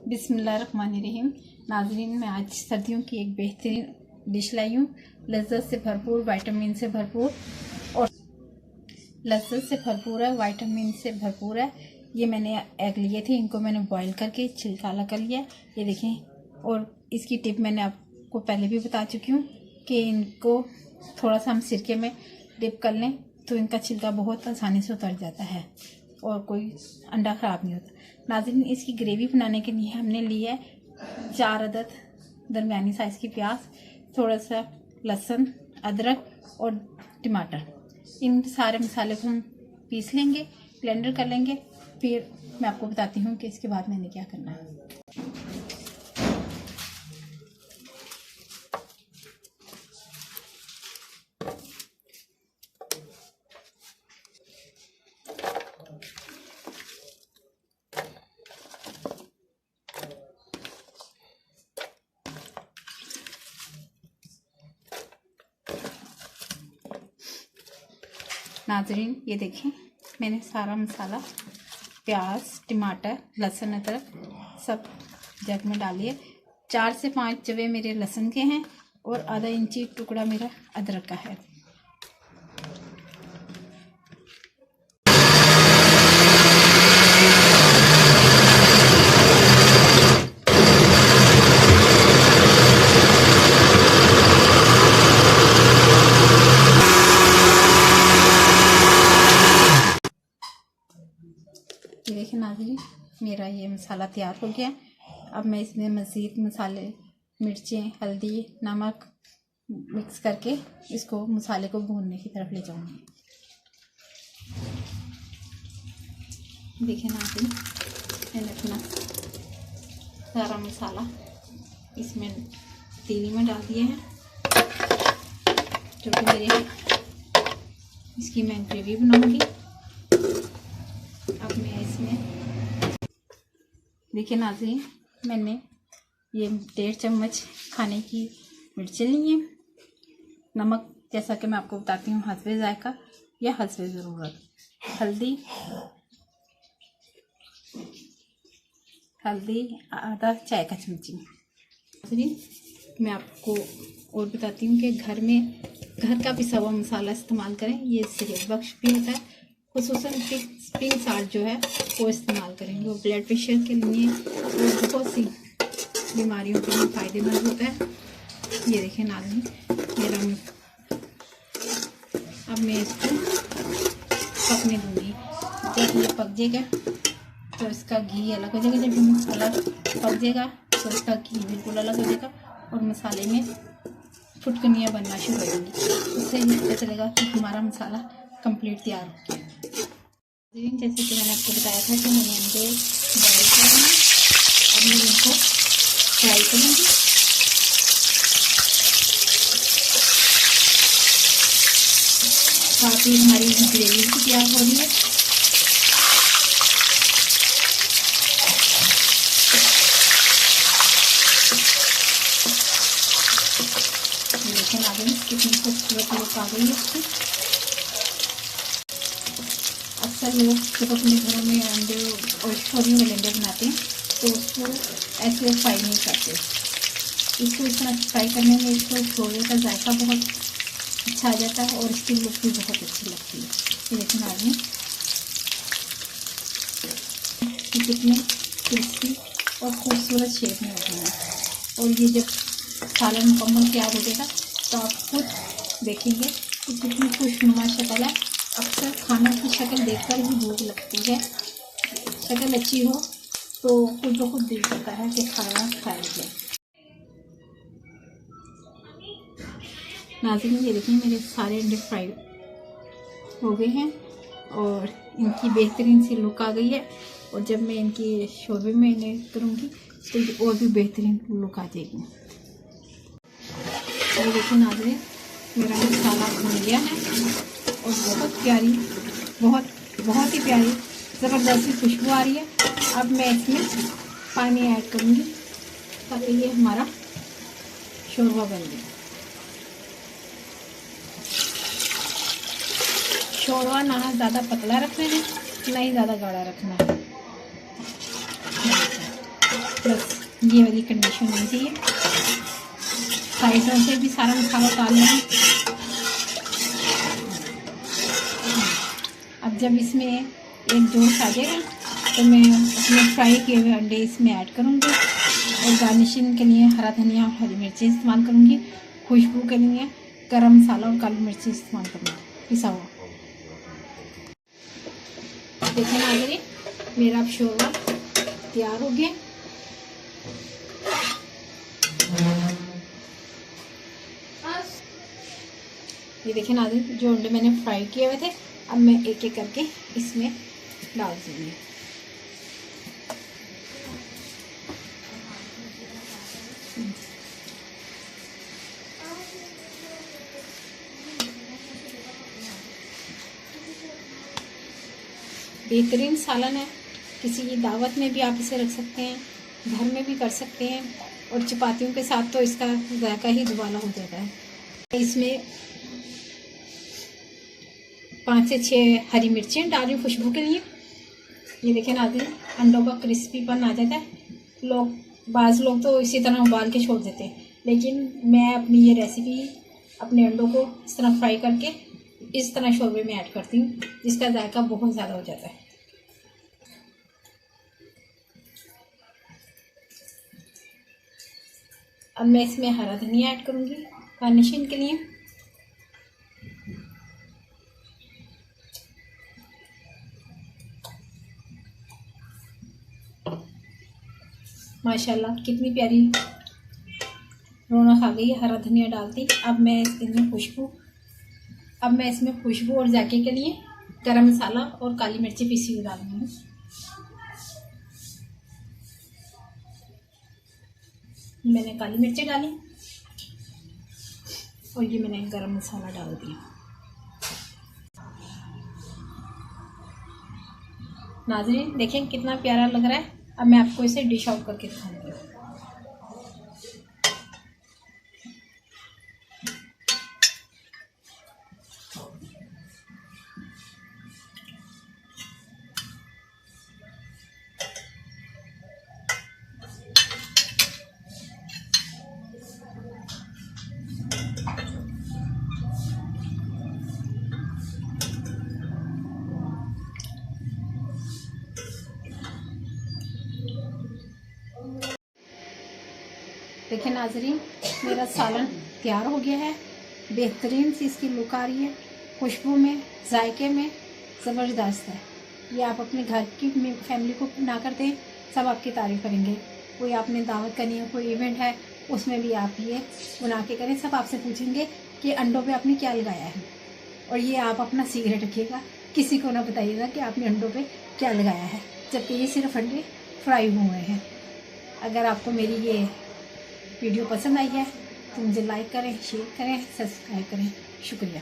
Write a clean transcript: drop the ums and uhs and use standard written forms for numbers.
बिस्मिल्लाहिर्रहमानिर्रहीम। नाज़रीन, मैं आज सर्दियों की एक बेहतरीन डिश लाई हूँ। लज्जत से भरपूर, विटामिन से भरपूर और विटामिन से भरपूर है। ये मैंने एग लिए थे, इनको मैंने बॉईल करके छिलका अलग कर लिया, ये देखें। और इसकी टिप मैंने आपको पहले भी बता चुकी हूँ कि इनको थोड़ा सा हम सिरके में डिप कर लें तो इनका छिलका बहुत आसानी से उतर जाता है और कोई अंडा ख़राब नहीं होता। नाज़रीन, इसकी ग्रेवी बनाने के लिए हमने लिया है 4 अदद दरमियानी साइज़ की प्याज, थोड़ा सा लहसुन, अदरक और टमाटर। इन सारे मसाले को हम पीस लेंगे, ब्लेंडर कर लेंगे। फिर मैं आपको बताती हूँ कि इसके बाद मैंने क्या करना है। नाज़रीन, ये देखें, मैंने सारा मसाला प्याज, टमाटर, लहसुन, अदरक सब जग में डालिए। 4 से 5 जवे मेरे लहसुन के हैं और आधा इंची टुकड़ा मेरा अदरक का है। ये देखिए नाज़रीन, मेरा ये मसाला तैयार हो गया। अब मैं इसमें मज़ीद मसाले, मिर्चें, हल्दी, नमक मिक्स करके इसको मसाले को भूनने की तरफ ले जाऊंगी। देखिए नाज़रीन, मैंने अपना सारा मसाला इसमें तीली में डाल दिया है, क्योंकि मेरे इसकी मैं ग्रेवी बनाऊंगी। अब मैं इसमें देखिए नाज़रीन, मैंने ये 1.5 चम्मच खाने की मिर्चें ली हैं। नमक जैसा कि मैं आपको बताती हूँ हस्बे जायका या हस्बे ज़रूरत। हल्दी आधा चाय का चमची। नाज़रीन, मैं आपको और बताती हूँ कि घर का पिसा हुआ मसाला इस्तेमाल करें, ये सेहत बख्श भी होता है। खुसूसन पिंक साल्ट जो है वो इस्तेमाल करेंगे, वो ब्लड प्रेशर के लिए और बहुत सी बीमारियों के लिए फ़ायदेमंद होता है। ये देखें नाज़रीन, मेरा अब मैं इसको पकने दूँगी। जब ये पक जाएगा तो इसका घी अलग हो जाएगा। जब मसाला पक जाएगा तो इसका घी बिल्कुल अलग हो जाएगा और मसाले में फुटकनियाँ बनना शुरू हो जाएंगी। उससे ये पता चलेगा कि हमारा मसाला कंप्लीट तैयार हो गया। जैसे कि मैंने आपको बताया था कि मैंने अंडे बॉयल करना है, अब मैं इनको फ्राई करूँगी। साथ ही हमारी ग्रेवी भी तैयार हो रही है। लेकिन आगे कितनी खूबसूरत लुक आ गई है इसकी। अक्सर लोग जब अपने घरों में अंडे और छोले वाले अंडे बनाते हैं तो उसको ऐसे फ्राई नहीं करते। इसको इस तरह फ्राई करने में इसको छोले का जायका बहुत अच्छा आ जाता है और इसकी लुक भी बहुत अच्छी लगती है। ये देखिए आदमी कितने क्रिस्पी और खूबसूरत शेप में होते हैं। और ये जब सालन मुकम्मल तैयार हो जाएगा तो आप खुद देखेंगे कि कितनी खुशनुमा शक्ल है। अक्सर खाना की शक्ल देखकर ही भूख लगती है। शक्ल अच्छी हो तो खुद ब खुद दिल करता है कि खाना खाया जाए। नाज़रीन, ये देखिए मेरे सारे अंडे फ्राई हो गए हैं और इनकी बेहतरीन सी लुक आ गई है। और जब मैं इनकी शोरबे में इन्हें करूँगी तो ये और भी बेहतरीन लुक आ जाएगी। ये देखिए नाज़रीन, मेरा मसाला भुन गया है और बहुत प्यारी, बहुत ही प्यारी ज़बरदस्ती खुशबू आ रही है। अब मैं इसमें पानी ऐड करूँगी ताकि ये हमारा शोरबा बन जाए। शोरबा ना ज़्यादा पतला रखना है, ना ही ज़्यादा गाढ़ा रखना है। बस ये वाली कंडीशन होनी चाहिए। साइडों से भी सारा मसाला डाल लें। अब जब इसमें एक जोश आ जाएगा तो मैं अपने फ्राई किए हुए अंडे इसमें ऐड करूँगी और गार्निशिंग के लिए हरा धनिया और हरी मिर्ची इस्तेमाल करूँगी। खुशबू के लिए गरम मसाला और काली मिर्ची इस्तेमाल करूँगी पिसा हुआ। देखिए नाज़रीन, मेरा अब शोरबा तैयार हो गया। ये देखिए नाज़रीन, जो अंडे मैंने फ्राई किए हुए थे अब मैं एक एक करके इसमें डाल दूँगी। बेहतरीन सालन है, किसी की दावत में भी आप इसे रख सकते हैं, घर में भी कर सकते हैं और चपातियों के साथ तो इसका जायका ही दुबाला हो जाता है। इसमें 5 से 6 हरी मिर्चें डाल रही हूँ खुशबू के लिए। ये देखें नाज़रीन, अंडों का क्रिस्पीपन आ जाता है। बाज़ लोग तो इसी तरह उबाल के छोड़ देते हैं, लेकिन मैं अपनी ये रेसिपी अपने अंडों को इस तरह फ्राई करके इस तरह शोरबे में ऐड करती हूँ, जिसका जायका बहुत ज़्यादा हो जाता है। अब मैं इसमें हरा धनिया ऐड करूँगी गार्निशिंग के लिए। माशाल्लाह कितनी प्यारी रौनक आ गई है हरा धनिया डालती। अब मैं इसमें खुशबू और जायके के लिए गरम मसाला और काली मिर्ची पीसी हुई डाल दूँगी। मैंने काली मिर्ची डाली और ये मैंने गरम मसाला डाल दिया। नाज़रीन देखें कितना प्यारा लग रहा है। अब मैं आपको इसे डिश आउट करके दिखाऊंगी। देखिए नाज़रीन, मेरा सालन तैयार हो गया है। बेहतरीन सी इसकी लुक आ रही है, खुशबू में जायके में ज़बरदस्त है। ये आप अपने घर की फैमिली को बना कर दें, सब आपकी तारीफ़ करेंगे। कोई आपने दावत करनी है, कोई इवेंट है, उसमें भी आप ये बना के करें, सब आपसे पूछेंगे कि अंडों पे आपने क्या लगाया है। और ये आप अपना सीक्रेट रखिएगा, किसी को ना बताइएगा कि आपने अंडों पे क्या लगाया है, जबकि ये सिर्फ अंडे फ्राई हुए हैं। अगर आपको मेरी ये वीडियो पसंद आई है तो मुझे लाइक करें, शेयर करें, सब्सक्राइब करें। शुक्रिया।